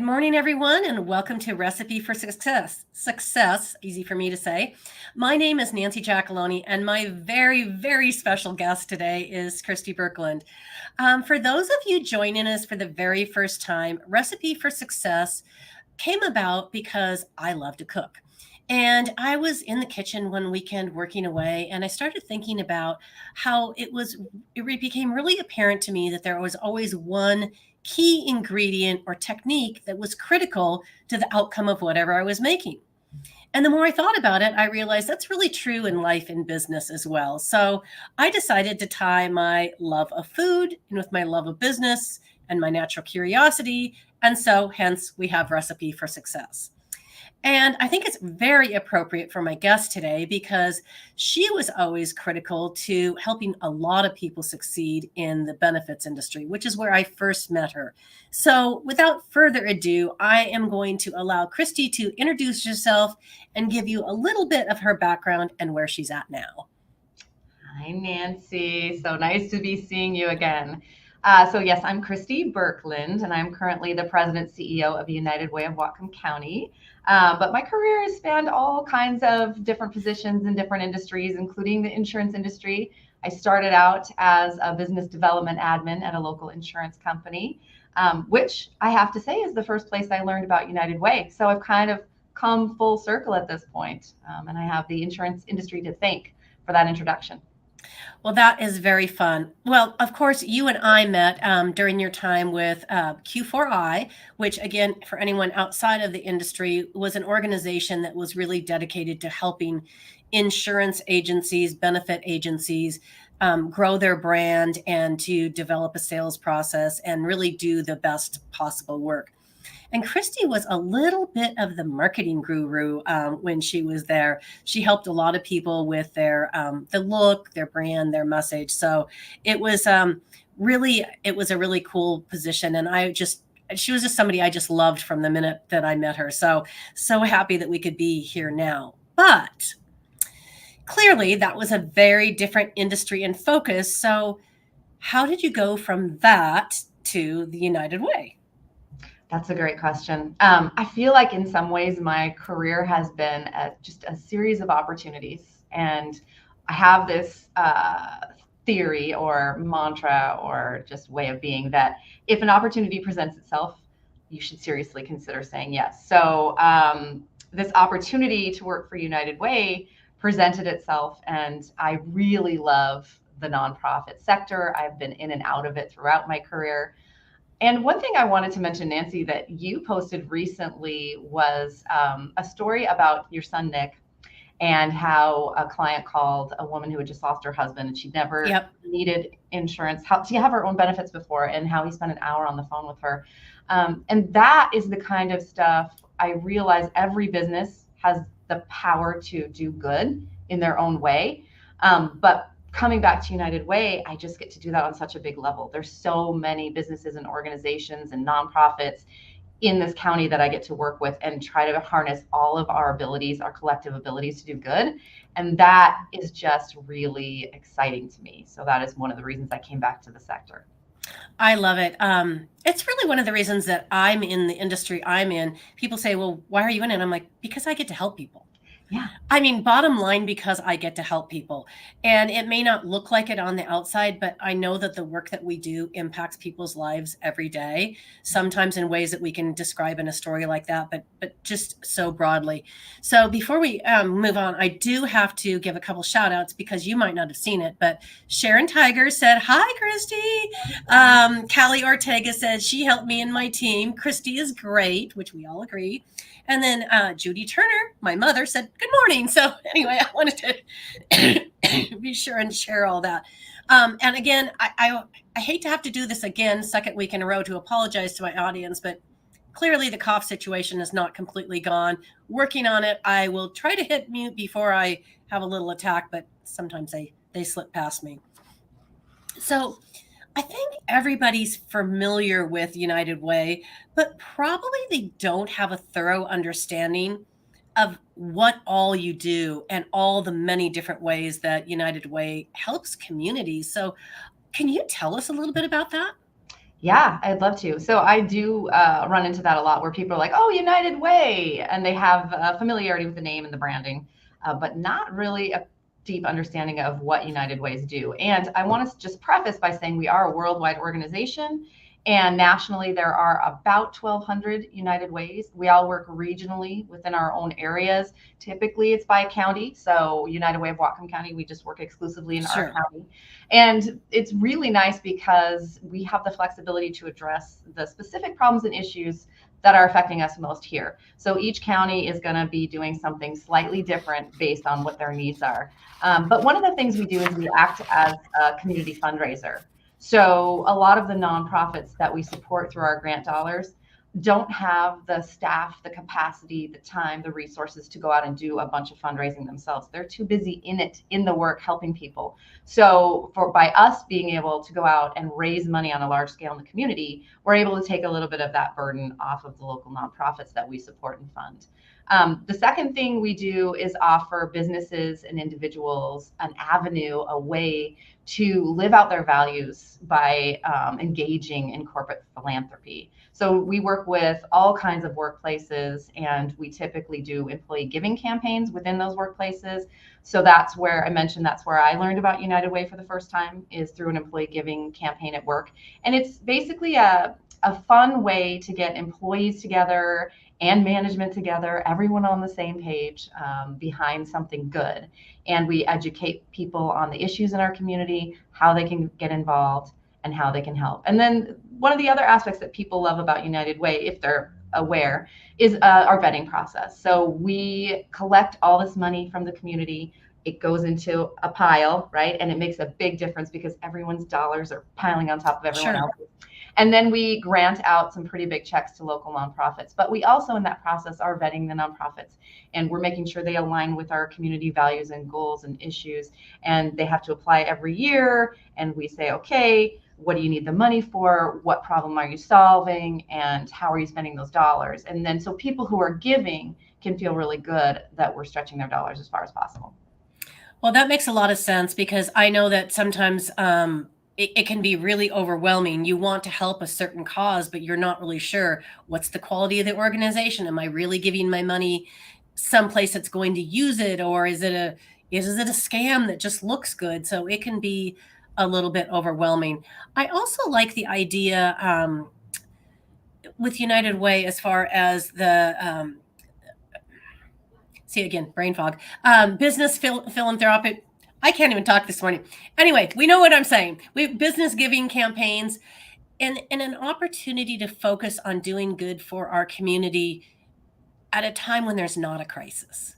morning, everyone, and welcome to Recipe for Success. Success, easy for me to say. My name is Nancy Giacalone, and my very special guest today is Kristi Birkeland. For those of you joining us for the very first time, Recipe for Success came about because I love to cook. And I was in the kitchen one weekend working away, and I started thinking about how it became really apparent to me that there was always one key ingredient or technique that was critical to the outcome of whatever I was making. And the more I thought about it, I realized that's really true in life and business as well. So I decided to tie my love of food in with my love of business and my natural curiosity. And so, hence, we have Recipe for Success. And I think it's very appropriate for my guest today because she was always critical to helping a lot of people succeed in the benefits industry, which is where I first met her. So without further ado, I am going to allow Kristi to introduce herself and give you a little bit of her background and where she's at now. Hi, Nancy. So nice to be seeing you again. Yes, I'm Kristi Birkeland, and I'm currently the President CEO of United Way of Whatcom County. But my career has spanned all kinds of different positions in different industries, including the insurance industry. I started out as a business development admin at a local insurance company, which I have to say is the first place I learned about United Way. So I've kind of come full circle at this point, and I have the insurance industry to thank for that introduction. Well, that is very fun. Well, of course, you and I met during your time with Q4I, which, again, for anyone outside of the industry, was an organization that was really dedicated to helping insurance agencies, benefit agencies grow their brand and to develop a sales process and really do the best possible work. And Kristi was a little bit of the marketing guru when she was there. She helped a lot of people with their the look, their brand, their message. So it was it was a really cool position. And she was just somebody I just loved from the minute that I met her. So happy that we could be here now. But clearly that was a very different industry and focus. So how did you go from that to the United Way? That's a great question. I feel like in some ways my career has been just a series of opportunities. And I have this theory or mantra or just way of being that if an opportunity presents itself, you should seriously consider saying yes. So this opportunity to work for United Way presented itself, and I really love the nonprofit sector. I've been in and out of it throughout my career. And one thing I wanted to mention, Nancy, that you posted recently was a story about your son, Nick, and how a client called a woman who had just lost her husband and she'd never needed insurance, how to have her own benefits before, and how he spent an hour on the phone with her. And that is the kind of stuff I realize every business has the power to do good in their own way. But coming back to United Way, I just get to do that on such a big level. There's so many businesses and organizations and nonprofits in this county that I get to work with and try to harness all of our abilities, our collective abilities to do good. And that is just really exciting to me. So that is one of the reasons I came back to the sector. I love it. It's really one of the reasons that I'm in the industry I'm in. People say, well, why are you in it? I'm like, because I get to help people. Yeah. I mean, bottom line, because I get to help people. And it may not look like it on the outside, but I know that the work that we do impacts people's lives every day, sometimes in ways that we can describe in a story like that, but just so broadly. So before we move on, I do have to give a couple shout outs because you might not have seen it, but Sharon Tiger said, hi, Kristi. Callie Ortega said she helped me and my team. Kristi is great, which we all agree. And then Judy Turner, my mother, said, good morning. So anyway, I wanted to be sure and share all that. And again, I hate to have to do this again, second week in a row, to apologize to my audience, but clearly the cough situation is not completely gone. Working on it. I will try to hit mute before I have a little attack, but sometimes they slip past me. So I think everybody's familiar with United Way, but probably they don't have a thorough understanding of what all you do and all the many different ways that United Way helps communities. So can you tell us a little bit about that? Yeah, I'd love to. So I do run into that a lot where people are like, oh, United Way, and they have familiarity with the name and the branding, but not really a deep understanding of what United Ways do. And I want to just preface by saying we are a worldwide organization, and nationally there are about 1,200 United Ways. We all work regionally within our own areas. Typically it's by county. So United Way of Whatcom County, we just work exclusively in our Sure. county. And it's really nice because we have the flexibility to address the specific problems and issues that are affecting us most here. So each county is going to be doing something slightly different based on what their needs are. But one of the things we do is we act as a community fundraiser. So a lot of the nonprofits that we support through our grant dollars don't have the staff, the capacity, the time, the resources to go out and do a bunch of fundraising themselves. They're too busy in the work, helping people. So by us being able to go out and raise money on a large scale in the community, we're able to take a little bit of that burden off of the local nonprofits that we support and fund. The second thing we do is offer businesses and individuals an avenue, a way to live out their values by engaging in corporate philanthropy. So we work with all kinds of workplaces, and we typically do employee giving campaigns within those workplaces. So that's where I mentioned that's where I learned about United Way for the first time, is through an employee giving campaign at work. And it's basically a fun way to get employees together and management together, everyone on the same page behind something good. And we educate people on the issues in our community, how they can get involved, and how they can help. And then one of the other aspects that people love about United Way, if they're aware, is our vetting process. So we collect all this money from the community. It goes into a pile, right? And it makes a big difference because everyone's dollars are piling on top of everyone Sure. else's. And then we grant out some pretty big checks to local nonprofits. But we also, in that process, are vetting the nonprofits, and we're making sure they align with our community values and goals and issues. And they have to apply every year. And we say, okay, what do you need the money for? What problem are you solving? And how are you spending those dollars? And then so people who are giving can feel really good that we're stretching their dollars as far as possible. Well, that makes a lot of sense because I know that sometimes it can be really overwhelming. You want to help a certain cause, but you're not really sure what's the quality of the organization. Am I really giving my money someplace that's going to use it, or is it a scam that just looks good? So it can be a little bit overwhelming. I also like the idea with United Way as far as the see again, brain fog. Business philanthropic. I can't even talk this morning. Anyway, we know what I'm saying. We have business giving campaigns and an opportunity to focus on doing good for our community at a time when there's not a crisis.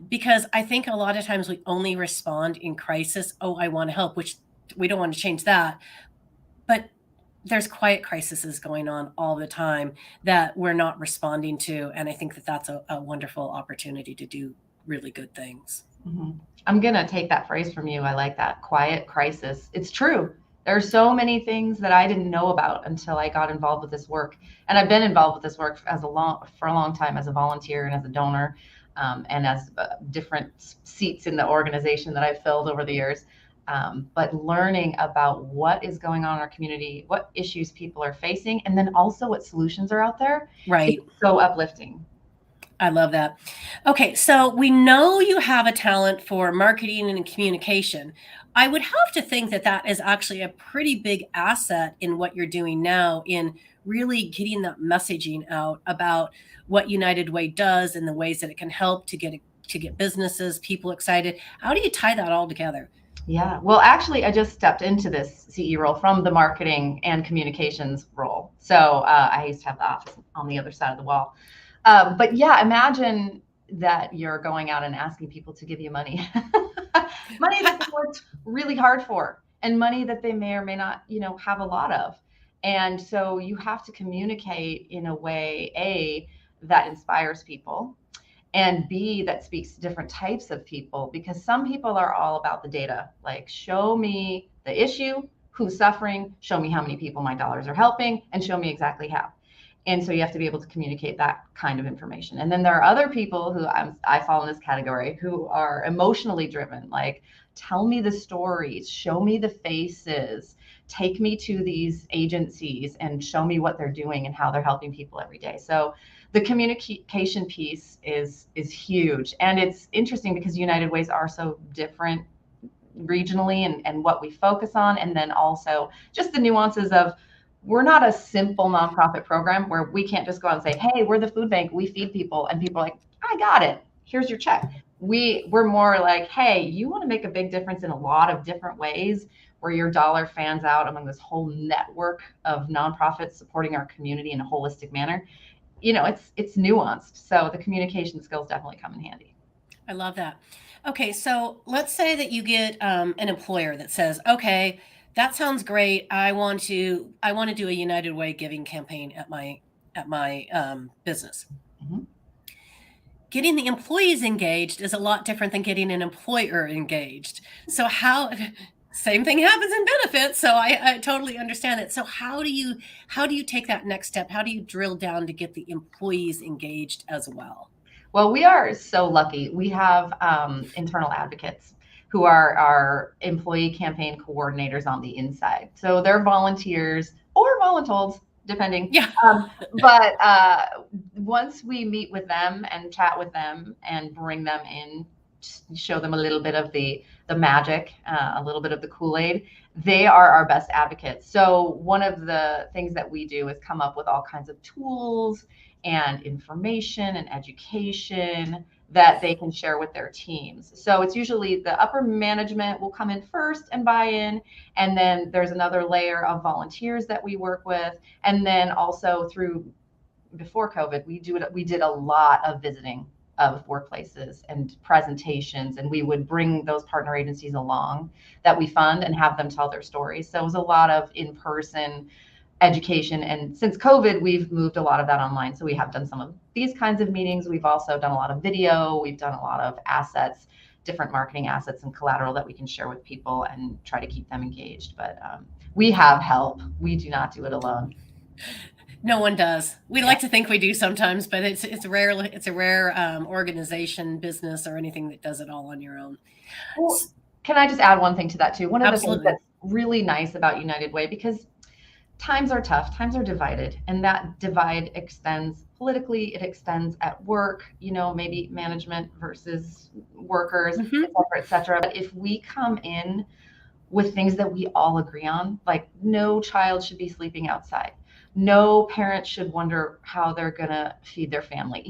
Because I think a lot of times we only respond in crisis. Oh, I want to help, which we don't want to change that. But there's quiet crises going on all the time that we're not responding to. And I think that that's a wonderful opportunity to do really good things. Mm-hmm. I'm going to take that phrase from you. I like that, quiet crisis. It's true. There are so many things that I didn't know about until I got involved with this work. And I've been involved with this work for a long time as a volunteer and as a donor, and as different seats in the organization that I've filled over the years. But learning about what is going on in our community, what issues people are facing, and then also what solutions are out there, Right. it's so uplifting. I love that. Okay, so we know you have a talent for marketing and communication. I would have to think that that is actually a pretty big asset in what you're doing now in really getting that messaging out about what United Way does and the ways that it can help to get businesses, people excited. How do you tie that all together? Yeah, well, actually, I just stepped into this CE role from the marketing and communications role. So I used to have the office on the other side of the wall. But yeah, imagine that you're going out and asking people to give you money, money that they worked really hard for, and money that they may or may not, have a lot of. And so you have to communicate in a way, A, that inspires people, and B, that speaks to different types of people, because some people are all about the data, like show me the issue, who's suffering, show me how many people my dollars are helping, and show me exactly how. And so you have to be able to communicate that kind of information. And then there are other people who I fall in this category who are emotionally driven, like, tell me the stories, show me the faces, take me to these agencies and show me what they're doing and how they're helping people every day. So the communication piece is huge. And it's interesting because United Ways are so different regionally and what we focus on. And then also just the nuances of, we're not a simple nonprofit program where we can't just go out and say, hey, we're the food bank, we feed people, and people are like, I got it, here's your check. We're more like, hey, you want to make a big difference in a lot of different ways, where your dollar fans out among this whole network of nonprofits supporting our community in a holistic manner. It's nuanced. So the communication skills definitely come in handy. I love that. Okay, so let's say that you get an employer that says, okay, that sounds great. I want to do a United Way giving campaign at my business. Mm-hmm. Getting the employees engaged is a lot different than getting an employer engaged. So same thing happens in benefits. So I totally understand it. So how do you take that next step? How do you drill down to get the employees engaged as well? Well, we are so lucky. We have internal advocates who are our employee campaign coordinators on the inside. So they're volunteers or voluntold, depending. Yeah. But once we meet with them and chat with them and bring them in, show them a little bit of the magic, a little bit of the Kool-Aid, they are our best advocates. So one of the things that we do is come up with all kinds of tools and information and education that they can share with their teams. So it's usually the upper management will come in first and buy in, and then there's another layer of volunteers that we work with. And then also before COVID, we did a lot of visiting of workplaces and presentations, and we would bring those partner agencies along that we fund and have them tell their stories. So it was a lot of in-person education. And since COVID, we've moved a lot of that online. So we have done some of these kinds of meetings. We've also done a lot of video. We've done a lot of assets, different marketing assets and collateral that we can share with people and try to keep them engaged. But we have help. We do not do it alone. No one does. We like to think we do sometimes, but it's a rare organization, business, or anything that does it all on your own. Well, can I just add one thing to that too? One of Absolutely. the things that's really nice about United Way, because times are tough, times are divided, and that divide extends politically, it extends at work, maybe management versus workers, Mm-hmm. et cetera, et cetera. But if we come in with things that we all agree on, like no child should be sleeping outside, no parent should wonder how they're going to feed their family.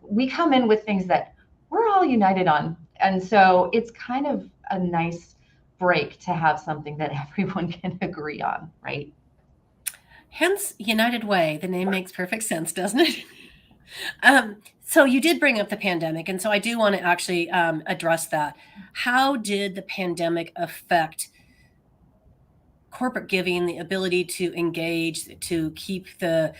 We come in with things that we're all united on. And so it's kind of a nice break to have something that everyone can agree on, right? Hence, United Way. The name makes perfect sense, doesn't it? So you did bring up the pandemic, and so I do want to actually address that. How did the pandemic affect corporate giving, the ability to engage, to keep the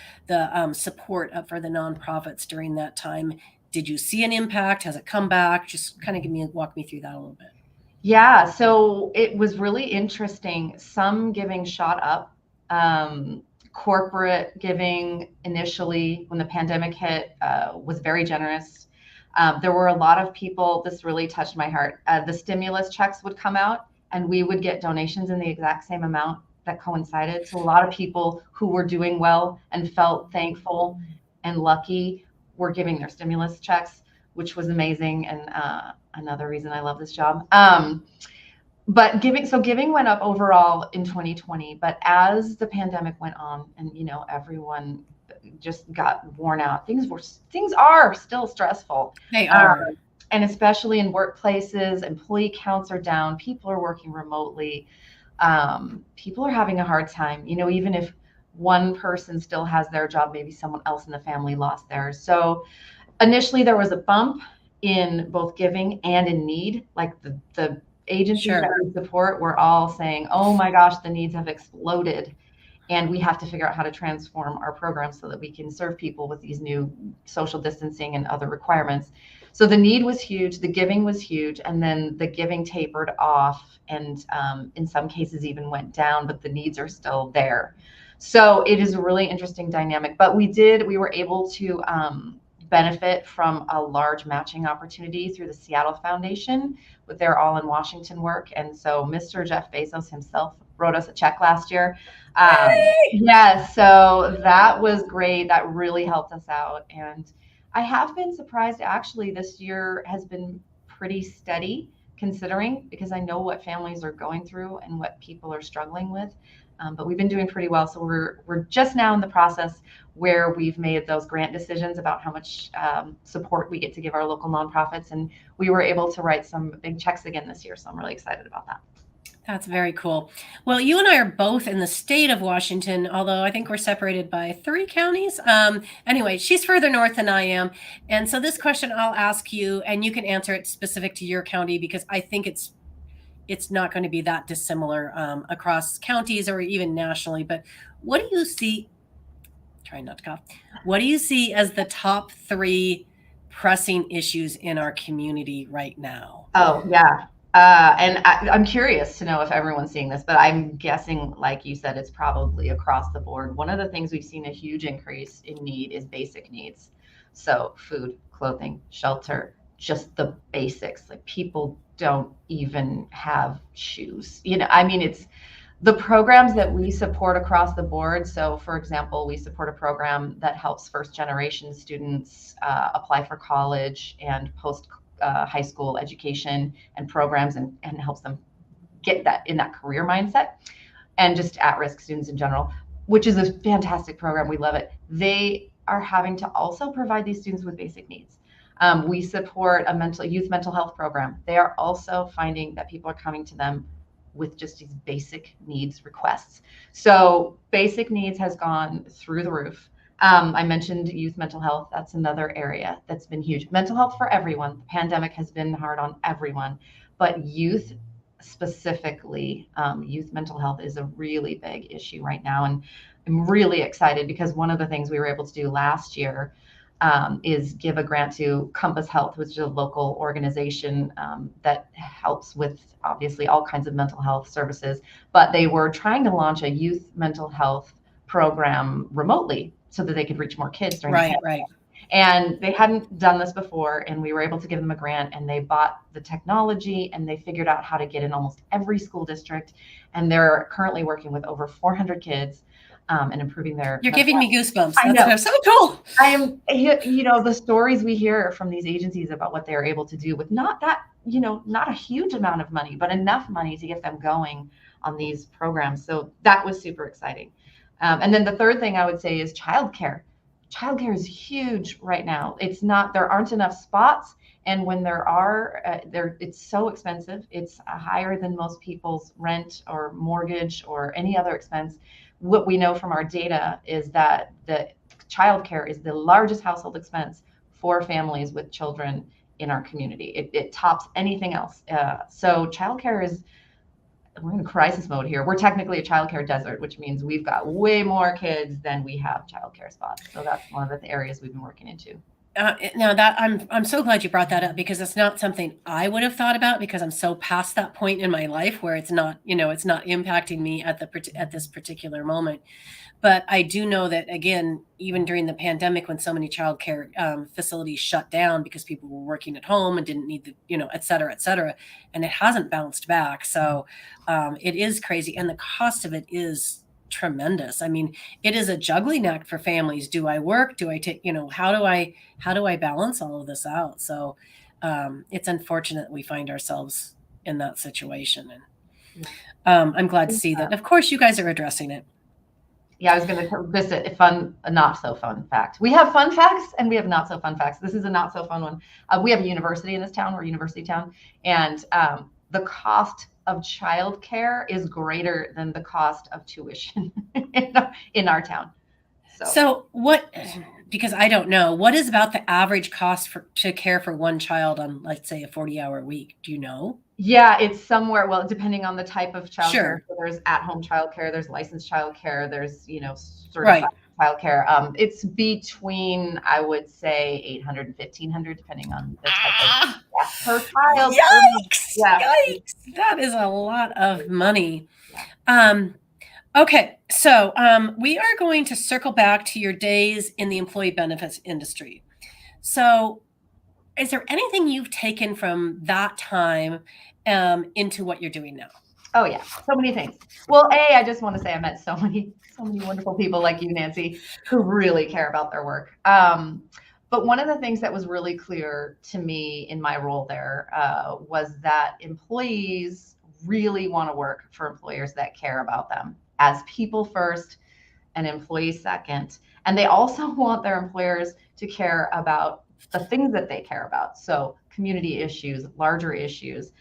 support up for the nonprofits during that time? Did you see an impact? Has it come back? Just kind of walk me through that a little bit. Yeah, so it was really interesting. Some giving shot up. Corporate giving initially, when the pandemic hit, was very generous. There were a lot of people, this really touched my heart. The stimulus checks would come out and we would get donations in the exact same amount that coincided. So a lot of people who were doing well and felt thankful and lucky were giving their stimulus checks, which was amazing. And another reason I love this job. But giving went up overall in 2020, but as the pandemic went on and, everyone just got worn out, things are still stressful. They are. And especially in workplaces, employee counts are down, people are working remotely. People are having a hard time, even if one person still has their job, maybe someone else in the family lost theirs. So initially there was a bump in both giving and in need, like the agencies Sure. that we support were all saying, oh my gosh, the needs have exploded. And we have to figure out how to transform our programs so that we can serve people with these new social distancing and other requirements. So the need was huge, the giving was huge, and then the giving tapered off and in some cases even went down, but the needs are still there. So it is a really interesting dynamic. But we were able to benefit from a large matching opportunity through the Seattle Foundation with their All in Washington work. And so Mr. Jeff Bezos himself wrote us a check last year. Yeah, so that was great. That really helped us out. And I have been surprised, actually, this year has been pretty steady considering, because I know what families are going through and what people are struggling with. But we've been doing pretty well. So we're just now in the process where we've made those grant decisions about how much support we get to give our local nonprofits. And we were able to write some big checks again this year. So I'm really excited about that. That's very cool. Well, you and I are both in the state of Washington, although I think we're separated by 3 counties. Anyway, she's further north than I am. And so this question I'll ask you, and you can answer it specific to your county, because I think it's not going to be that dissimilar across counties or even nationally. But what do you see? Trying not to cough. What do you see as the top 3 pressing issues in our community right now? Oh, yeah. And I'm curious to know if everyone's seeing this, but I'm guessing, like you said, it's probably across the board. One of the things we've seen a huge increase in need is basic needs. So food, clothing, shelter, just the basics. Like, people don't even have shoes. I mean, it's the programs that we support across the board. So, for example, we support a program that helps first generation students apply for college and post high school education and programs, and helps them get that in that career mindset, and just at-risk students in general, which is a fantastic program. We love it. They are having to also provide these students with basic needs. We support a youth mental health program. They are also finding that people are coming to them with just these basic needs requests. So basic needs has gone through the roof. I mentioned youth mental health. That's another area that's been huge. Mental health for everyone. The pandemic has been hard on everyone, but youth specifically, youth mental health is a really big issue right now. And I'm really excited because one of the things we were able to do last year is give a grant to Compass Health, which is a local organization that helps with obviously all kinds of mental health services. But they were trying to launch a youth mental health program remotely so that they could reach more kids during the pandemic. Right. And they hadn't done this before, and we were able to give them a grant, and they bought the technology, and they figured out how to get in almost every school district. And they're currently working with over 400 kids and improving their. You're giving me goosebumps. I know. That's so cool. I am, the stories we hear from these agencies about what they're able to do with not a huge amount of money, but enough money to get them going on these programs. So that was super exciting. And then the third thing I would say is childcare. Childcare is huge right now. There aren't enough spots. And when there are, it's so expensive. It's higher than most people's rent or mortgage or any other expense. What we know from our data is that the childcare is the largest household expense for families with children in our community. It tops anything else. So childcare we're in crisis mode here. We're technically a childcare desert, which means we've got way more kids than we have childcare spots. So that's one of the areas we've been working into. Now that I'm so glad you brought that up, because it's not something I would have thought about, because I'm so past that point in my life where it's not impacting me at this particular moment. But I do know that, again, even during the pandemic, when so many childcare facilities shut down because people were working at home and didn't need et cetera, and it hasn't bounced back. So it is crazy. And the cost of it is tremendous. I mean, it is a juggling act for families. Do I work? Do I take, how do I balance all of this out? So it's unfortunate we find ourselves in that situation. And I'm glad to see that. Of course, you guys are addressing it. Yeah, I was going to visit a not so fun fact. We have fun facts and we have not so fun facts. This is a not so fun one. We have a university in this town. We're a university town. And the cost of childcare is greater than the cost of tuition in our town. So what, because I don't know, what is about the average cost to care for one child on, let's say, a 40-hour week? Do you know? Yeah, it's somewhere, well, depending on the type of childcare. Sure. So there's at-home childcare, there's licensed childcare, there's, certified childcare. It's between, I would say, $800 and $1,500, depending on the type of per child. Yikes! Yikes! That is a lot of money. Okay, so we are going to circle back to your days in the employee benefits industry. So, is there anything you've taken from that time into what you're doing now? Oh yeah, so many things. Well, I just want to say I met so many wonderful people like you, Nancy, who really care about their work. But one of the things that was really clear to me in my role there was that employees really want to work for employers that care about them as people first and employees second. And they also want their employers to care about the things that they care about. So community issues, larger issues.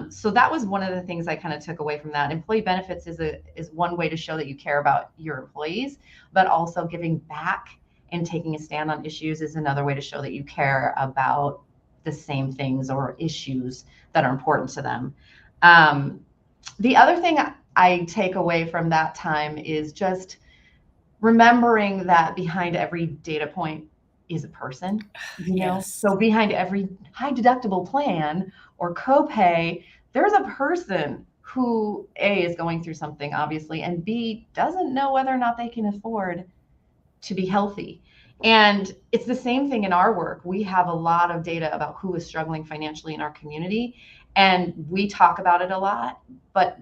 So that was one of the things I kind of took away from that. Employee benefits is one way to show that you care about your employees, but also giving back and taking a stand on issues is another way to show that you care about the same things or issues that are important to them. The other thing I take away from that time is just remembering that behind every data point is a person, Yes. so behind every high deductible plan or copay, there's a person who A, is going through something, obviously, and B, doesn't know whether or not they can afford to be healthy. And it's the same thing in our work. We have a lot of data about who is struggling financially in our community, and we talk about it a lot, but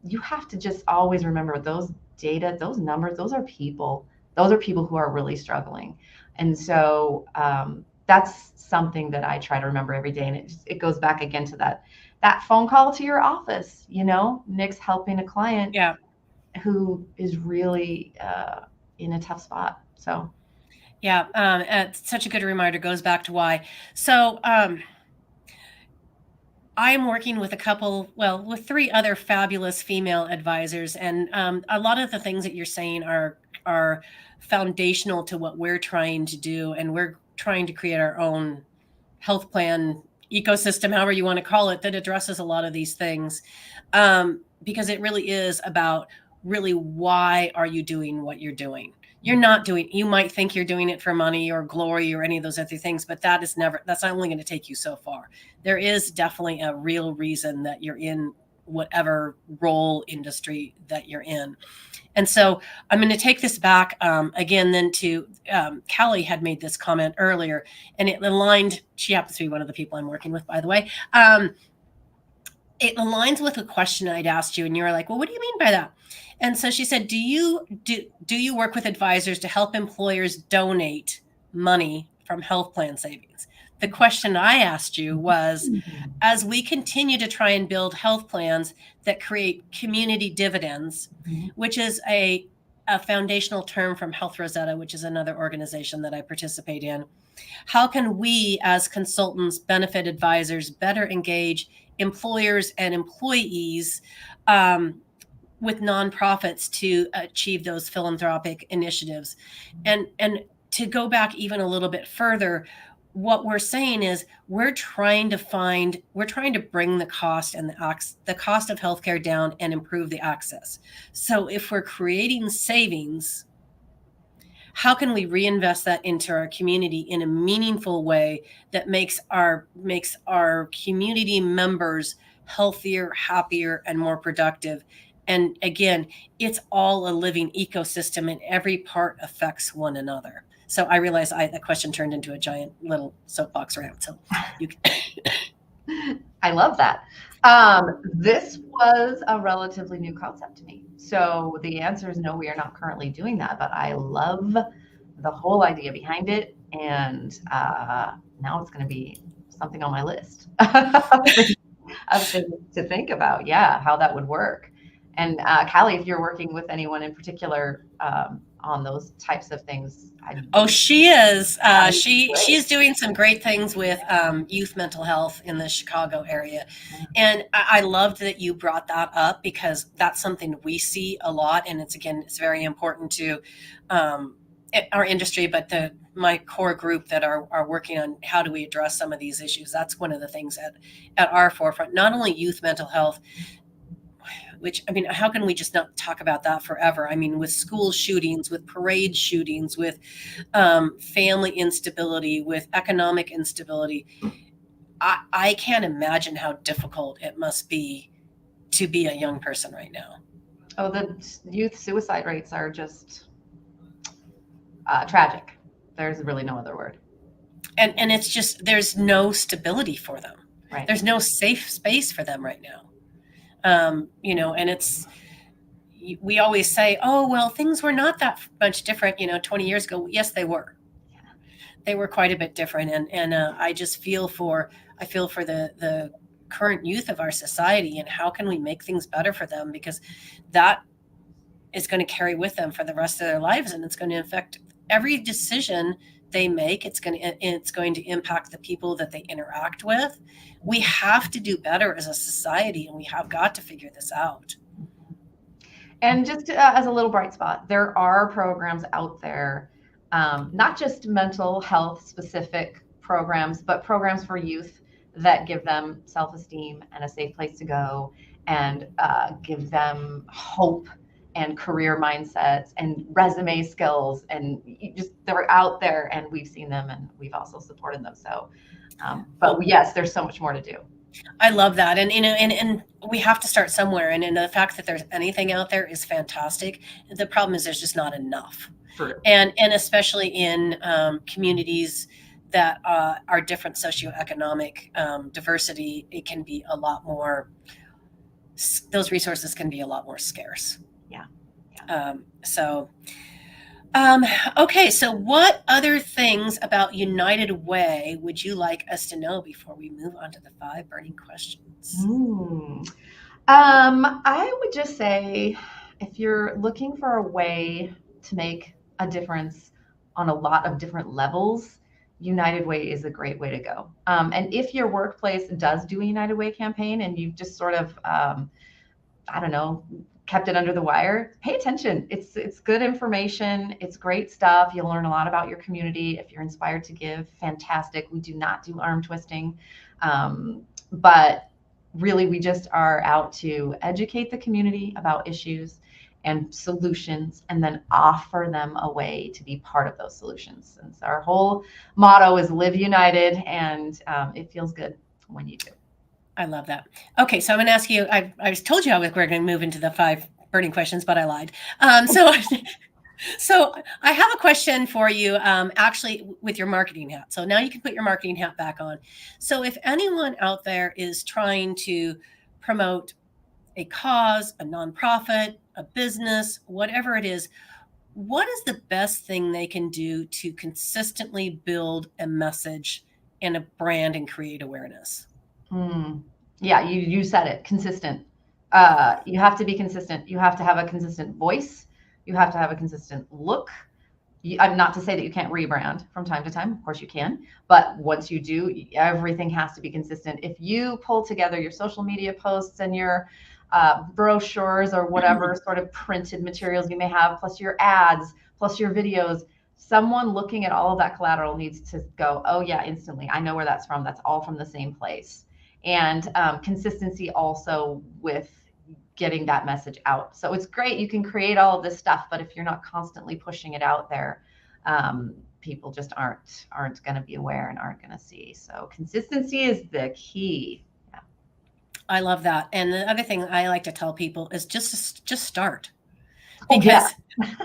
you have to just always remember those data, those numbers, those are people. Those are people who are really struggling. And so that's something that I try to remember every day. And it goes back again to that phone call to your office. Nick's helping a client Yeah. who is really in a tough spot. So Yeah. It's such a good reminder. Goes back to why. So I am working with with three other fabulous female advisors, and a lot of the things that you're saying are foundational to what we're trying to do, and we're trying to create our own health plan ecosystem, however you want to call it, that addresses a lot of these things, because it really is about really why are you doing what you're doing. You're not doing, you might think you're doing it for money or glory or any of those other things, but that's not only going to take you so far. There is definitely a real reason that you're in whatever role industry that you're in. And so I'm going to take this back again then to Callie had made this comment earlier, and it aligned. She happens to be one of the people I'm working with, by the way. It aligns with a question I'd asked you, and you were like, well, what do you mean by that? And so she said, do you work with advisors to help employers donate money from health plan savings? The question I asked you was, as we continue to try and build health plans that create community dividends, which is a foundational term from Health Rosetta, which is another organization that I participate in, how can we as consultants, benefit advisors, better engage employers and employees with nonprofits to achieve those philanthropic initiatives? And to go back even a little bit further, what we're saying is we're trying to bring the cost and the cost of healthcare down and improve the access. So if we're creating savings, how can we reinvest that into our community in a meaningful way that makes our community members healthier, happier, and more productive? And again, it's all a living ecosystem, and every part affects one another. So I realize the question turned into a giant little soapbox rant. So you can. I love that. This was a relatively new concept to me. So the answer is no, we are not currently doing that, but I love the whole idea behind it. And now it's going to be something on my list of things to think about. Yeah, how that would work. And Callie, if you're working with anyone in particular on those types of things. She is. She's doing some great things with youth mental health in the Chicago area. And I loved that you brought that up, because that's something we see a lot. And it's very important to our industry, but my core group that are working on how do we address some of these issues. That's one of the things at our forefront, not only youth mental health, which, I mean, how can we just not talk about that forever? I mean, with school shootings, with parade shootings, with family instability, with economic instability, I can't imagine how difficult it must be to be a young person right now. Oh, the youth suicide rates are just tragic. There's really no other word. And it's just, there's no stability for them. Right. There's no safe space for them right now. And we always say, oh, well, things were not that much different, 20 years ago. Yes, they were. They were quite a bit different. And I feel for the current youth of our society, and how can we make things better for them? Because that is going to carry with them for the rest of their lives, and it's going to affect every decision they make. It's going to impact the people that they interact with. We have to do better as a society, and we have got to figure this out. And just as a little bright spot, there are programs out there, not just mental health specific programs, but programs for youth that give them self-esteem and a safe place to go, and give them hope and career mindsets and resume skills. And they're out there, and we've seen them, and we've also supported them. So, but yes, there's so much more to do. I love that. And we have to start somewhere. And the fact that there's anything out there is fantastic. The problem is there's just not enough. True. And especially in communities that are different socioeconomic diversity, it can be a lot more, those resources can be a lot more scarce. Yeah. Okay, so what other things about United Way would you like us to know before we move on to the 5 burning questions? I would just say, if you're looking for a way to make a difference on a lot of different levels, United Way is a great way to go. And if your workplace does do a United Way campaign, and you've just sort of, I don't know, kept it under the wire, pay attention. It's good information. It's great stuff. You'll learn a lot about your community. If you're inspired to give, fantastic. We do not do arm twisting. But really, we just are out to educate the community about issues and solutions, and then offer them a way to be part of those solutions. And so our whole motto is live united, and it feels good when you do. I love that. Okay, so I'm going to ask you, I told you we're going to move into the 5 burning questions, but I lied. So I have a question for you, actually, with your marketing hat. So now you can put your marketing hat back on. So if anyone out there is trying to promote a cause, a nonprofit, a business, whatever it is, what is the best thing they can do to consistently build a message and a brand and create awareness? Yeah, you said it. Consistent. You have to be consistent. You have to have a consistent voice. You have to have a consistent look. I'm not to say that you can't rebrand from time to time. Of course you can. But once you do, everything has to be consistent. If you pull together your social media posts and your brochures or whatever sort of printed materials you may have, plus your ads, plus your videos, someone looking at all of that collateral needs to go, oh yeah, instantly, I know where that's from. That's all from the same place. And consistency also with getting that message out. So it's great, you can create all of this stuff, but if you're not constantly pushing it out there, people just aren't going to be aware and aren't going to see. So consistency is the key. Yeah. I love that. And the other thing I like to tell people is just start. Because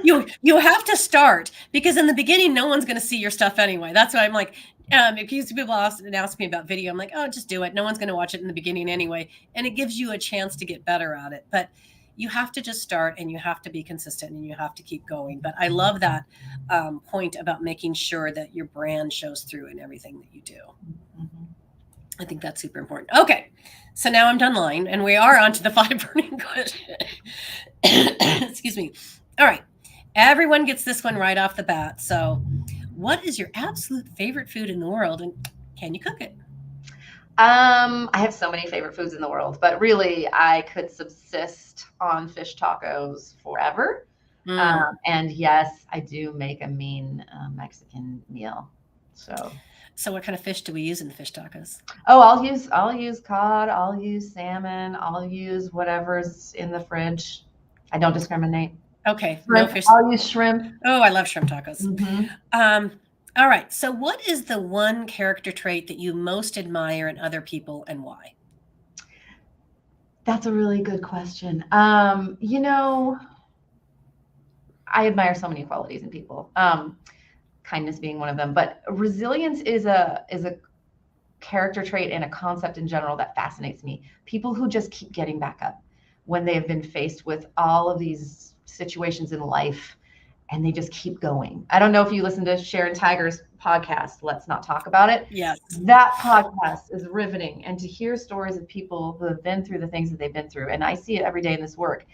you have to start, because in the beginning, no one's going to see your stuff anyway. That's why I'm like, if people ask me about video, I'm like, oh, just do it. No one's going to watch it in the beginning anyway. And it gives you a chance to get better at it. But you have to just start, and you have to be consistent, and you have to keep going. But I love that point about making sure that your brand shows through in everything that you do. Mm-hmm. I think that's super important. Okay, so now I'm done lying, and we are on to the 5 burning questions. Excuse me. All right, everyone gets this one right off the bat. So, what is your absolute favorite food in the world, and can you cook it? I have so many favorite foods in the world, but really, I could subsist on fish tacos forever. And yes, I do make a mean Mexican meal. So what kind of fish do we use in the fish tacos? Oh, I'll use cod, I'll use salmon, I'll use whatever's in the fridge. I don't discriminate. Okay, shrimp. No fish. I'll use shrimp. Oh, I love shrimp tacos. Mm-hmm. All right. So what is the one character trait that you most admire in other people, and why? That's a really good question. I admire so many qualities in people. Kindness being one of them, but resilience is a character trait and a concept in general that fascinates me. People who just keep getting back up when they have been faced with all of these situations in life and they just keep going. I don't know if you listen to Sharon Tiger's podcast, Let's Not Talk About It. Yes. That podcast is riveting. And to hear stories of people who have been through the things that they've been through, and I see it every day in this work,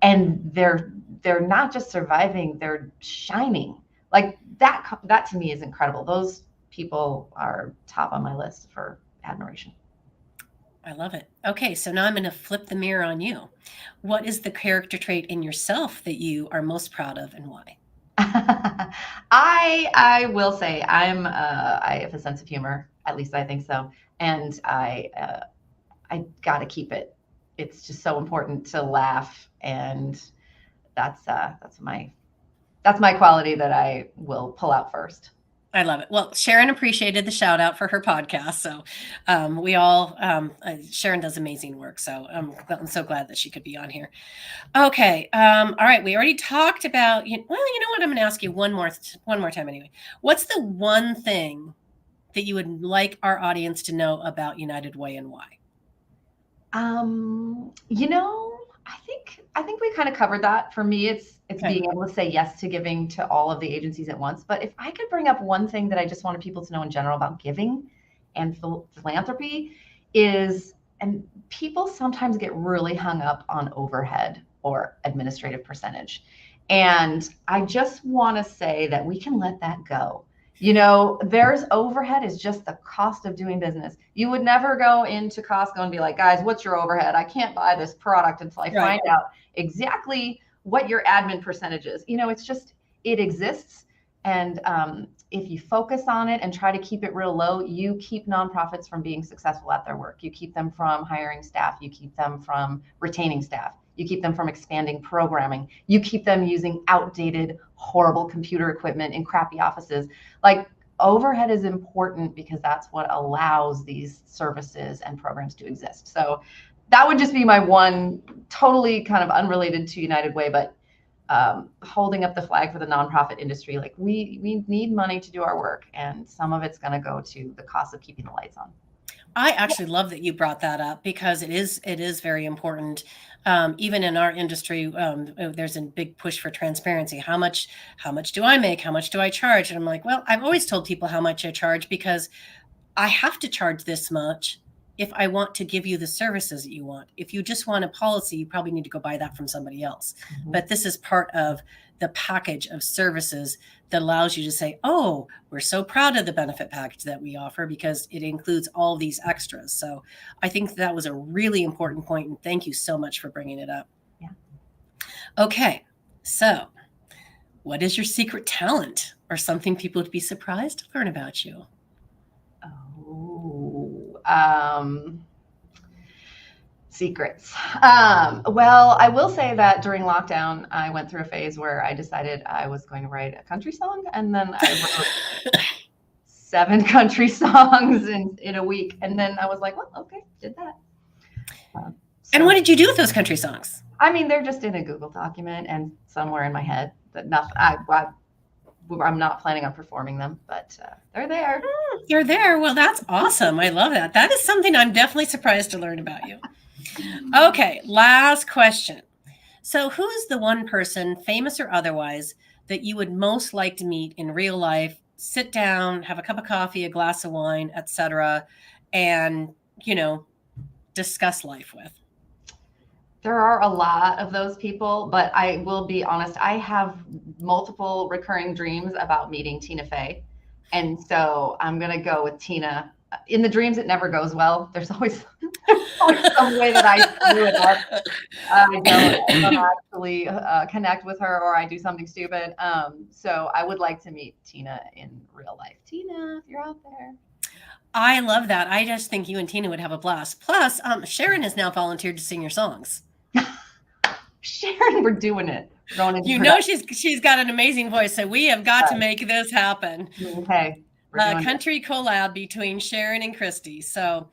and they're not just surviving, they're shining. Like that to me is incredible. Those people are top on my list for admiration. I love it. Okay, so now I'm going to flip the mirror on you. What is the character trait in yourself that you are most proud of, and why? I will say I have a sense of humor. At least I think so, and I got to keep it. It's just so important to laugh, and that's my quality that I will pull out first. I love it. Well, Sharon appreciated the shout out for her podcast. So we all, Sharon does amazing work. So I'm so glad that she could be on here. Okay. All right. We already talked about, you know what? I'm going to ask you one more time anyway. What's the one thing that you would like our audience to know about United Way and why? I think we kind of covered that. For me, it's Okay. being able to say yes to giving to all of the agencies at once. But if I could bring up one thing that I just wanted people to know in general about giving and philanthropy is, and people sometimes get really hung up on overhead or administrative percentage. And I just want to say that we can let that go. There's overhead is just the cost of doing business. You would never go into Costco and be like, guys, what's your overhead? I can't buy this product until I find out exactly what your admin percentage is. It's just, it exists. And if you focus on it and try to keep it real low, you keep nonprofits from being successful at their work. You keep them from hiring staff. You keep them from retaining staff. You keep them from expanding programming. You keep them using outdated, horrible computer equipment in crappy offices. Like, overhead is important because that's what allows these services and programs to exist. So that would just be my one, totally kind of unrelated to United Way, but holding up the flag for the nonprofit industry. Like, we need money to do our work, and some of it's going to go to the cost of keeping the lights on. I actually love that you brought that up because it is very important. Even in our industry, there's a big push for transparency. How much do I make? How much do I charge? And I'm like, well, I've always told people how much I charge because I have to charge this much if I want to give you the services that you want. If you just want a policy, you probably need to go buy that from somebody else. Mm-hmm. But this is part of the package of services that allows you to say, oh, we're so proud of the benefit package that we offer because it includes all these extras. So I think that was a really important point, and thank you so much for bringing it up. Yeah. Okay, so what is your secret talent or something people would be surprised to learn about you? Secrets. Well, I will say that during lockdown, I went through a phase where I decided I was going to write a country song, and then I wrote 7 country songs in a week. And then I was like, well, okay, did that. And what did you do with those country songs? I mean, they're just in a Google document and somewhere in my head. That nothing. I'm not planning on performing them, but they're there. You're there. Well, that's awesome. I love that. That is something I'm definitely surprised to learn about you. Okay, last question. So who's the one person, famous or otherwise, that you would most like to meet in real life, sit down, have a cup of coffee, a glass of wine, etc., and, discuss life with? There are a lot of those people, but I will be honest, I have multiple recurring dreams about meeting Tina Fey. And so I'm going to go with Tina. In the dreams, it never goes well. There's always some way that I screw it up. I don't actually connect with her, or I do something stupid. So I would like to meet Tina in real life. Tina, if you're out there. I love that. I just think you and Tina would have a blast. Plus, Sharon has now volunteered to sing your songs. Sharon, we're doing it. She's got an amazing voice, so we have got to make this happen. Okay. Country collab between Sharon and Kristi. So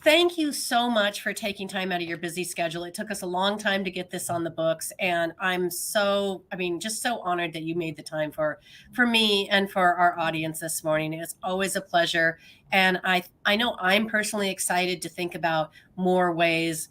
thank you so much for taking time out of your busy schedule. It took us a long time to get this on the books, and I'm so, I mean, just so honored that you made the time for me and for our audience this morning. It's always a pleasure, and I know I'm personally excited to think about more ways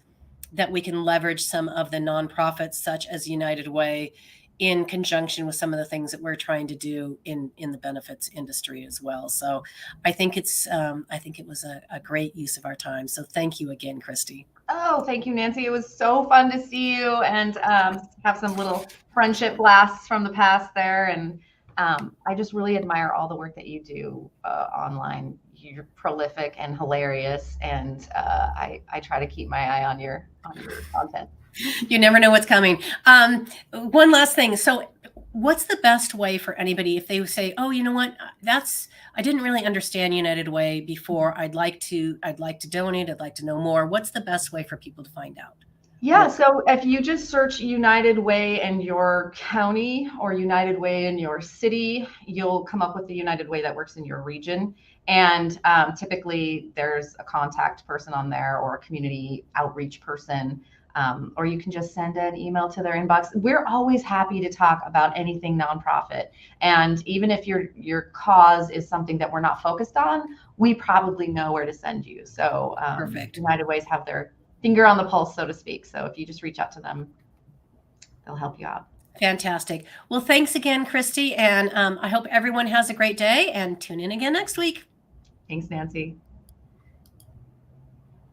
that we can leverage some of the nonprofits, such as United Way, in conjunction with some of the things that we're trying to do in the benefits industry as well. So I think I think it was a great use of our time. So thank you again, Kristi. Oh, thank you, Nancy. It was so fun to see you and have some little friendship blasts from the past there. And I just really admire all the work that you do online. You're prolific and hilarious, and I try to keep my eye on your content. You never know what's coming. One last thing. So what's the best way for anybody if they say, oh, you know what, I didn't really understand United Way before. I'd like to donate. I'd like to know more. What's the best way for people to find out? Yeah, so if you just search United Way in your county or United Way in your city, you'll come up with the United Way that works in your region. And typically there's a contact person on there or a community outreach person. Or you can just send an email to their inbox. We're always happy to talk about anything nonprofit. And even if your cause is something that we're not focused on, we probably know where to send you. So Perfect. United Ways have their finger on the pulse, so to speak. So if you just reach out to them, they'll help you out. Fantastic. Well, thanks again, Kristi. And I hope everyone has a great day, and tune in again next week. Thanks, Nancy.